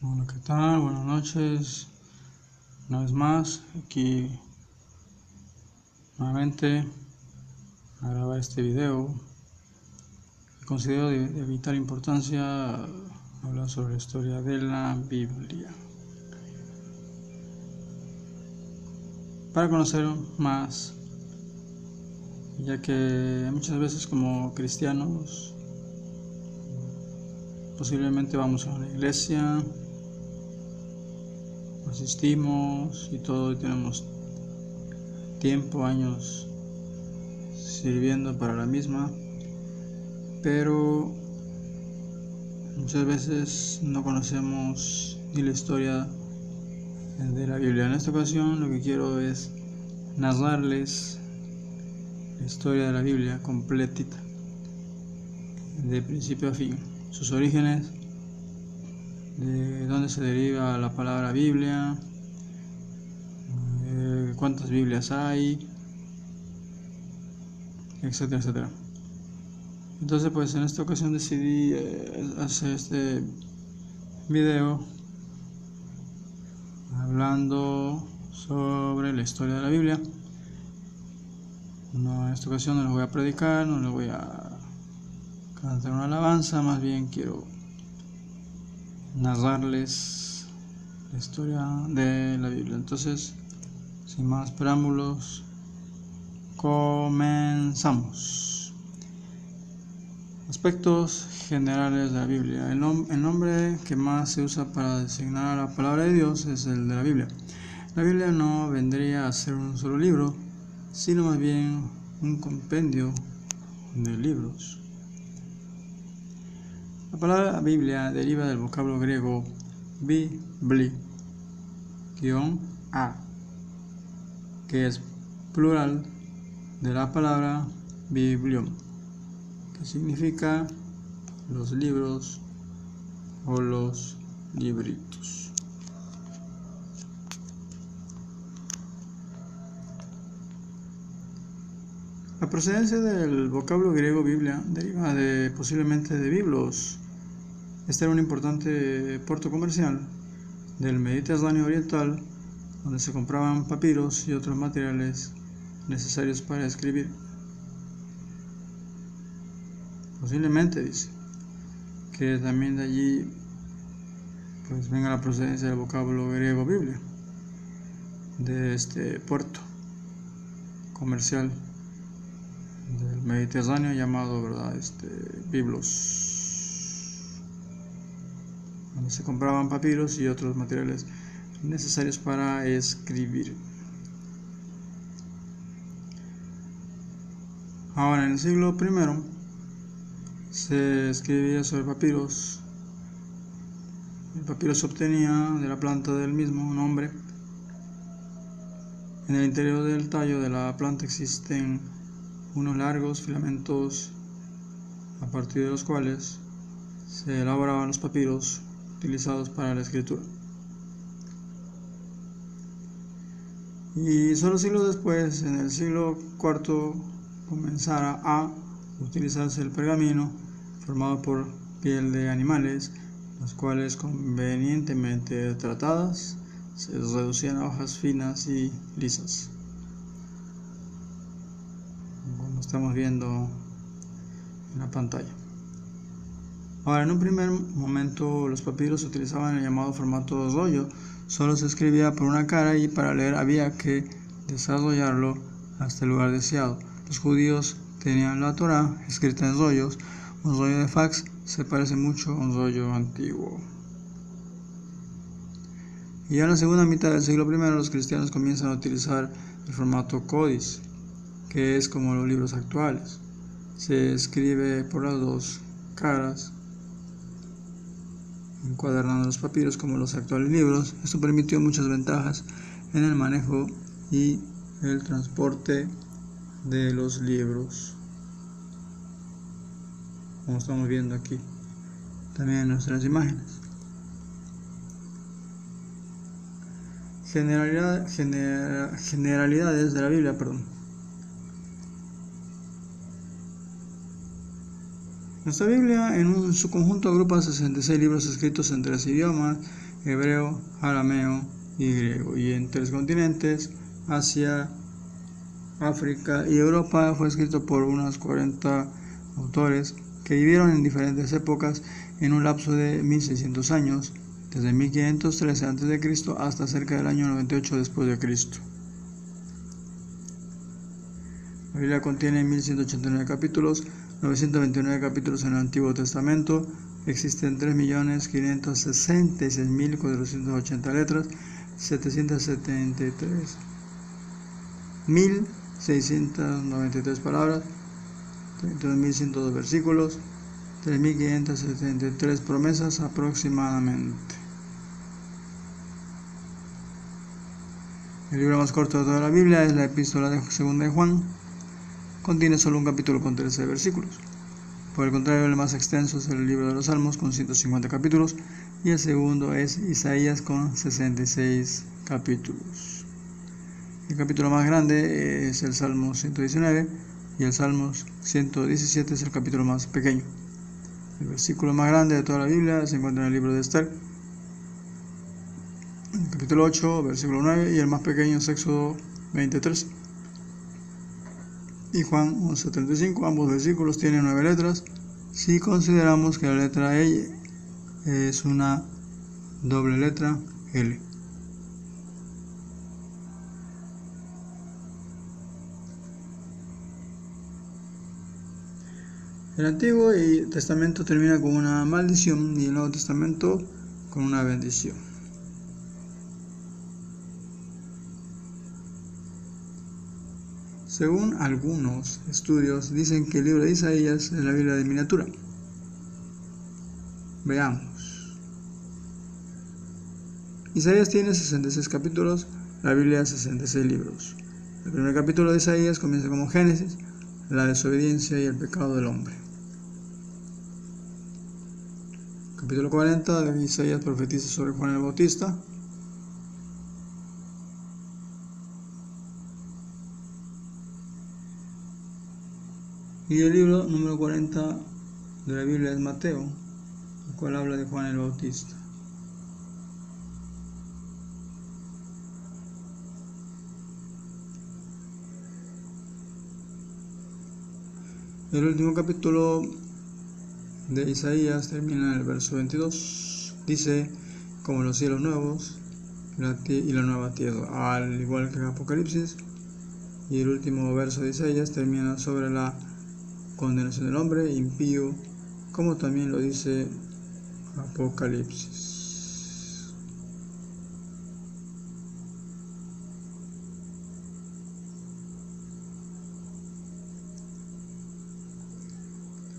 Hola, ¿qué tal? Buenas noches. Una vez más, aquí nuevamente a grabar este video. Considero de vital importancia hablar sobre la historia de la Biblia, para conocer más, ya que muchas veces como cristianos posiblemente vamos a la iglesia, asistimos y todo, y tenemos tiempo, años sirviendo para la misma, pero muchas veces no conocemos ni la historia de la Biblia. En esta ocasión lo que quiero es narrarles la historia de la Biblia completita, de principio a fin, sus orígenes, de dónde se deriva la palabra Biblia, cuántas Biblias hay, etcétera, etcétera. Entonces, pues en esta ocasión decidí hacer este video hablando sobre la historia de la Biblia. No, en esta ocasión no les voy a predicar, no les voy a cantar una alabanza, más bien quiero narrarles la historia de la Biblia. Entonces, sin más preámbulos, comenzamos. Aspectos generales de la Biblia. El nombre que más se usa para designar a la palabra de Dios es el de la Biblia. La Biblia no vendría a ser un solo libro, sino más bien un compendio de libros. La palabra Biblia deriva del vocablo griego bibli, -a, que es plural de la palabra biblion, que significa los libros o los libritos. La procedencia del vocablo griego Biblia deriva posiblemente de biblos. Este era un importante puerto comercial del Mediterráneo oriental, donde se compraban papiros y otros materiales necesarios para escribir. Posiblemente dice que también de allí pues venga la procedencia del vocablo griego Biblia, de este puerto comercial del Mediterráneo llamado, biblos, donde se compraban papiros y otros materiales necesarios para escribir. Ahora, en el siglo I se escribía sobre papiros. El papiro se obtenía de la planta del mismo nombre. En el interior del tallo de la planta existen unos largos filamentos a partir de los cuales se elaboraban los papiros utilizados para la escritura. Y solo siglos después, en el siglo IV, comenzara a utilizarse el pergamino formado por piel de animales, las cuales convenientemente tratadas se reducían a hojas finas y lisas, como estamos viendo en la pantalla. Ahora, en un primer momento los papiros se utilizaban el llamado formato rollo. Solo se escribía por una cara y para leer había que desarrollarlo hasta el lugar deseado. Los judíos tenían la Torá escrita en rollos. Un rollo de fax se parece mucho a un rollo antiguo. Y ya en la segunda mitad del siglo I los cristianos comienzan a utilizar el formato códice, que es como los libros actuales. Se escribe por las dos caras, encuadernando los papiros como los actuales libros. Esto permitió muchas ventajas en el manejo y el transporte de los libros, como estamos viendo aquí también en nuestras imágenes. Generalidades de la Biblia, Nuestra Biblia en su conjunto agrupa 66 libros escritos en 3 idiomas. hebreo, arameo y griego. Y en 3 continentes, Asia, África y Europa, fue escrito por unos 40 autores que vivieron en diferentes épocas en un lapso de 1600 años, desde 1513 a.C. hasta cerca del año 98 después de Cristo. La Biblia contiene 1189 capítulos, 929 capítulos en el Antiguo Testamento. Existen 3.566.480 letras, 773.693 palabras, 32.102 versículos, 3.573 promesas aproximadamente. El libro más corto de toda la Biblia es la Epístola de Segunda de Juan. Contiene solo un capítulo con 13 versículos. Por el contrario, el más extenso es el libro de los Salmos con 150 capítulos y el segundo es Isaías con 66 capítulos. El capítulo más grande es el Salmo 119 y el Salmo 117 es el capítulo más pequeño. El versículo más grande de toda la Biblia se encuentra en el libro de Esther, el capítulo 8, versículo 9, y el más pequeño es Éxodo 23. Y Juan 11:35, ambos versículos tienen 9 letras, si consideramos que la letra E es una doble letra L. El Antiguo Testamento termina con una maldición y el Nuevo Testamento con una bendición. Según algunos estudios, dicen que el libro de Isaías es la Biblia de miniatura. Veamos. Isaías tiene 66 capítulos, la Biblia 66 libros. El primer capítulo de Isaías comienza como Génesis, la desobediencia y el pecado del hombre. Capítulo 40 de Isaías profetiza sobre Juan el Bautista. Y el libro número 40 de la Biblia es Mateo, el cual habla de Juan el Bautista. El último capítulo de Isaías termina en el verso 22. Dice, como los cielos nuevos y la nueva tierra, al igual que el Apocalipsis. Y el último verso de Isaías termina sobre la condenación del hombre impío, como también lo dice Apocalipsis.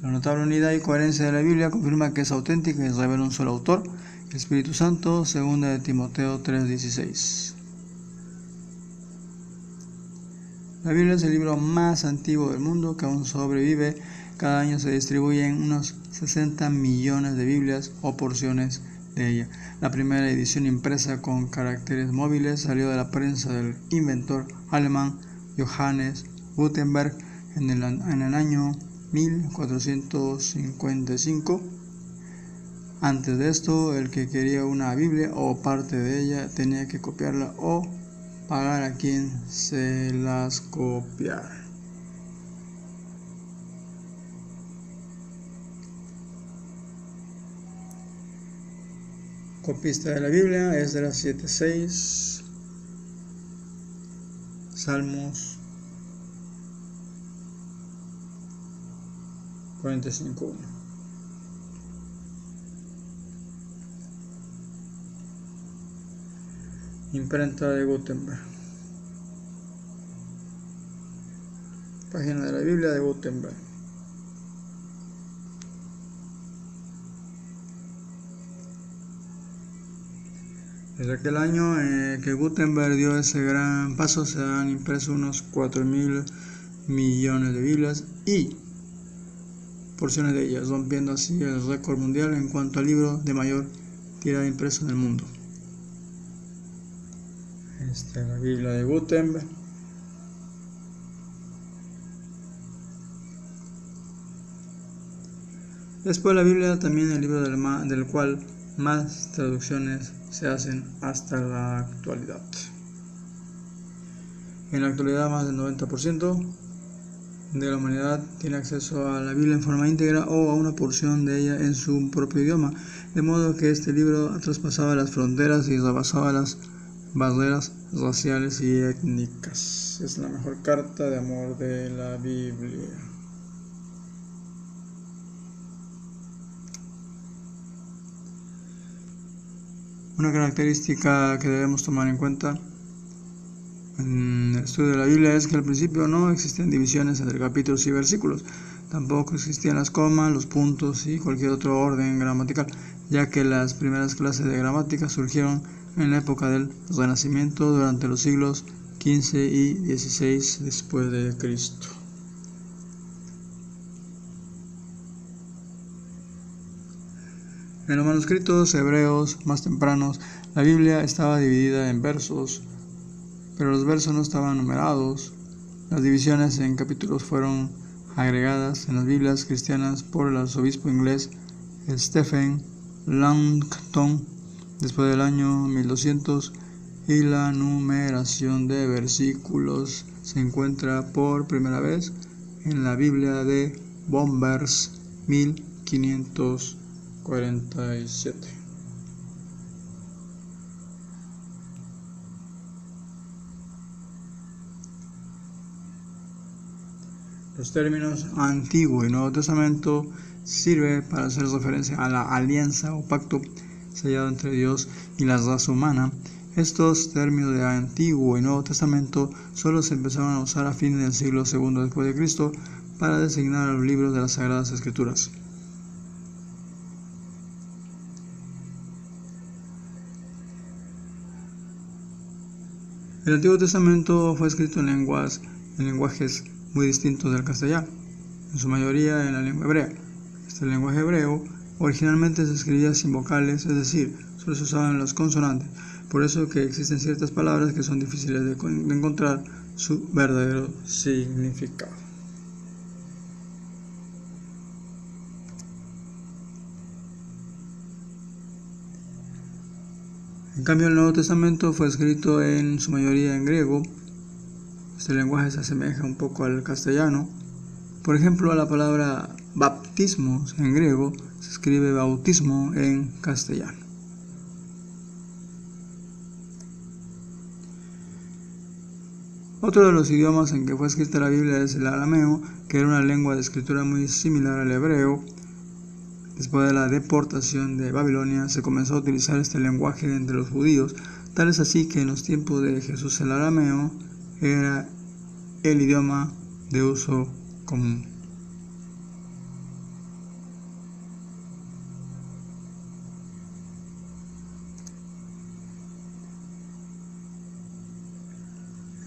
La notable unidad y coherencia de la Biblia confirma que es auténtica y revela un solo autor, el Espíritu Santo, 2 de Timoteo 3:16. La Biblia es el libro más antiguo del mundo que aún sobrevive. Cada año se distribuyen unos 60 millones de Biblias o porciones de ella. La primera edición impresa con caracteres móviles salió de la prensa del inventor alemán Johannes Gutenberg en el año 1455. Antes de esto, el que quería una Biblia o parte de ella tenía que copiarla o pagar a quien se las copiara. Copista de la Biblia es de las 7:6, Salmos 45:1. Imprenta de Gutenberg. Página de la Biblia de Gutenberg. Desde aquel año que Gutenberg dio ese gran paso, se han impreso unos 4.000 millones de Biblias y porciones de ellas, rompiendo así el récord mundial en cuanto al libro de mayor tirada impreso en el mundo. Esta es la Biblia de Gutenberg. Después la Biblia, también el libro del cual más traducciones se hacen hasta la actualidad. En la actualidad, más del 90% de la humanidad tiene acceso a la Biblia en forma íntegra o a una porción de ella en su propio idioma, de modo que este libro traspasaba las fronteras y rebasaba las barreras raciales y étnicas. Es la mejor carta de amor de la Biblia. Una característica que debemos tomar en cuenta en el estudio de la Biblia es que al principio no existían divisiones entre capítulos y versículos, tampoco existían las comas, los puntos y cualquier otro orden gramatical, ya que las primeras clases de gramática surgieron en la época del Renacimiento durante los siglos XV y XVI después de Cristo. En los manuscritos hebreos más tempranos, la Biblia estaba dividida en versos, pero los versos no estaban numerados. Las divisiones en capítulos fueron agregadas en las Biblias cristianas por el arzobispo inglés Stephen Langton después del año 1200, y la numeración de versículos se encuentra por primera vez en la Biblia de Bombers 1547. Los términos Antiguo y Nuevo Testamento sirve para hacer referencia a la alianza o pacto sellado entre Dios y la raza humana. Estos términos de Antiguo y Nuevo Testamento solo se empezaron a usar a fines del siglo II después de Cristo para designar a los libros de las Sagradas Escrituras. El Antiguo Testamento fue escrito en lenguajes muy distintos del castellano, en su mayoría en la lengua hebrea. Este lenguaje hebreo originalmente se escribía sin vocales, es decir, solo se usaban las consonantes, por eso que existen ciertas palabras que son difíciles de encontrar su verdadero significado. En cambio, el Nuevo Testamento fue escrito en su mayoría en griego. Este lenguaje se asemeja un poco al castellano. Por ejemplo, la palabra baptismos en griego se escribe bautismo en castellano. Otro de los idiomas en que fue escrita la Biblia es el arameo, que era una lengua de escritura muy similar al hebreo. Después de la deportación de Babilonia, se comenzó a utilizar este lenguaje entre los judíos, tal es así que en los tiempos de Jesús el arameo era el idioma de uso común.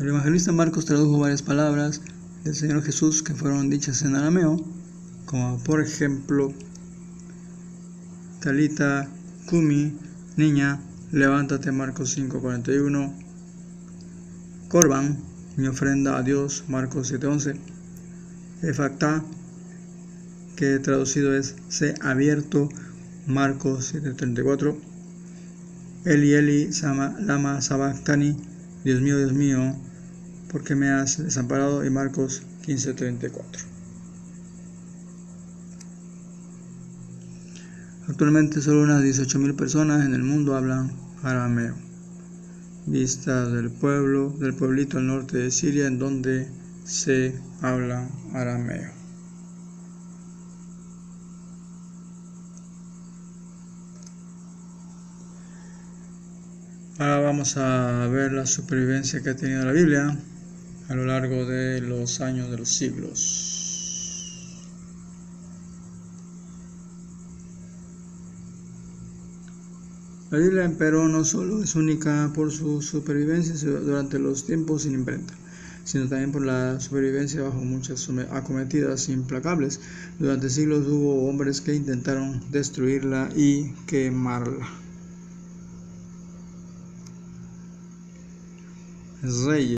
El evangelista Marcos tradujo varias palabras del Señor Jesús que fueron dichas en arameo, como por ejemplo, Talita Kumi, niña, levántate, Marcos 5:41, Corban, mi ofrenda a Dios, Marcos 7:11, Efatá, que traducido es sé abierto, Marcos 7:34, Eli Eli lama sabactani, Dios mío, ¿por qué me has desamparado? Y Marcos 15:34. Actualmente solo unas 18.000 personas en el mundo hablan arameo. Vistas del pueblito al norte de Siria en donde se habla arameo. Ahora vamos a ver la supervivencia que ha tenido la Biblia a lo largo de los años de los siglos. La Biblia, empero, no solo es única por su supervivencia durante los tiempos sin imprenta, sino también por la supervivencia bajo muchas acometidas implacables. Durante siglos hubo hombres que intentaron destruirla y quemarla. Reyes.